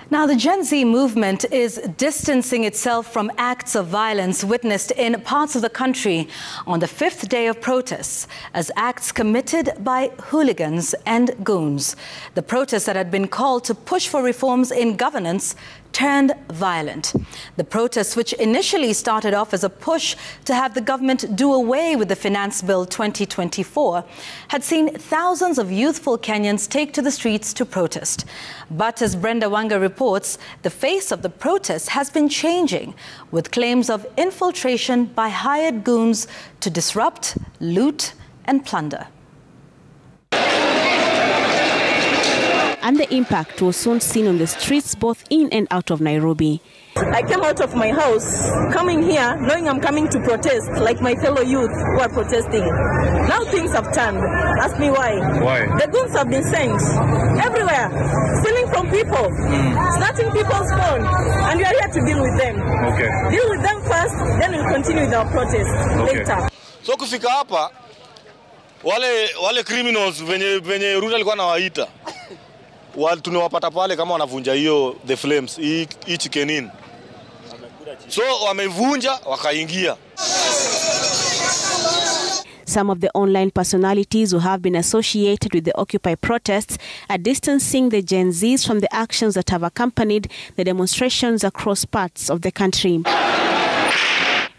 Now, the Gen Z movement is distancing itself from acts of violence witnessed in parts of the country on the fifth day of protests as acts committed by hooligans and goons. The protests that had been called to push for reforms in governance turned violent. The protests, which initially started off as a push to have the government do away with the Finance Bill 2024, had seen thousands of youthful Kenyans take to the streets to protest. But as Brenda Wanga reports, the face of the protests has been changing, with claims of infiltration by hired goons to disrupt, loot and plunder. And the impact was soon seen on the streets both in and out of Nairobi. I came out of my house, coming here, knowing I'm coming to protest, like my fellow youth who are protesting. Now things have turned. Ask me why. Why? The goons have been sent everywhere, stealing from people, snatching people's phone, and we are here to deal with them. Okay. Deal with them first, then we'll continue with our protest later. So kufika hapa, wale criminals venye Ruto alikuwa anawaita. Tunawapata pale kama wanavunja hiyo the flames hii chikenin, so wamevunja wakaingia. Some of the online personalities who have been associated with the Occupy protests are distancing the Gen Zs from the actions that have accompanied the demonstrations across parts of the country.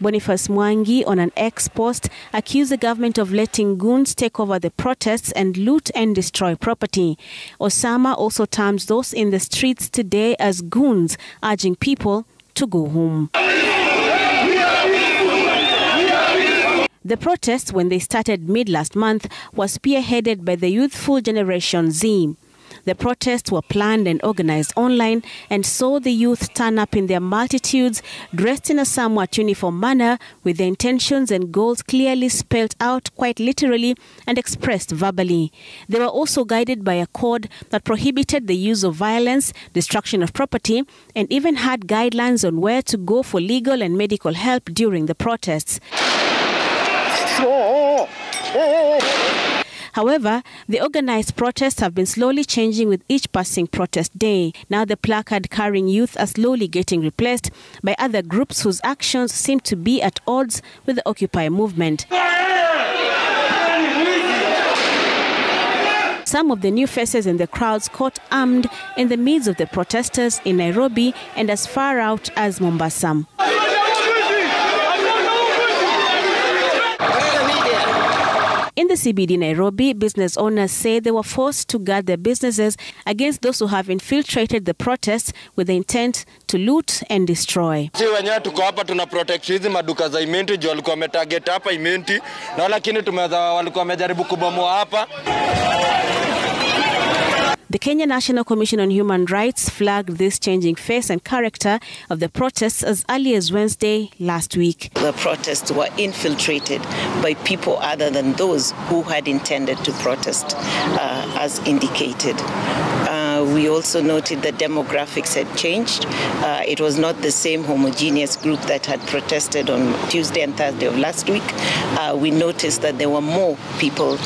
Boniface Mwangi, on an X post, accused the government of letting goons take over the protests and loot and destroy property. Osama also terms those in the streets today as goons, urging people to go home. The protests, when they started mid-last month, was spearheaded by the youthful Generation Z. The protests were planned and organized online and saw the youth turn up in their multitudes, dressed in a somewhat uniform manner, with their intentions and goals clearly spelled out quite literally and expressed verbally. They were also guided by a code that prohibited the use of violence, destruction of property, and even had guidelines on where to go for legal and medical help during the protests. However, the organized protests have been slowly changing with each passing protest day. Now the placard-carrying youth are slowly getting replaced by other groups whose actions seem to be at odds with the Occupy movement. Some of the new faces in the crowds caught armed in the midst of the protesters in Nairobi and as far out as Mombasa. In the CBD Nairobi, business owners say they were forced to guard their businesses against those who have infiltrated the protests with the intent to loot and destroy. Sisi wenyewe tuko hapa tuna protect hizi maduka za imenti juu walikuwa wametarget hapa imenti na lakini walikuwa wamejaribu kubomoa hapa. The Kenya National Commission on Human Rights flagged this changing face and character of the protests as early as Wednesday last week. The protests were infiltrated by people other than those who had intended to protest, as indicated. We also noted that demographics had changed. It was not the same homogeneous group that had protested on Tuesday and Thursday of last week. We noticed that there were more people,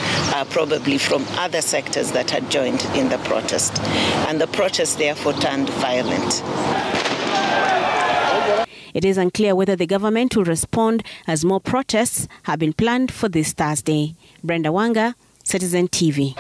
probably from other sectors, that had joined in the protest. And the protest therefore turned violent. It is unclear whether the government will respond as more protests have been planned for this Thursday. Brenda Wanga, Citizen TV.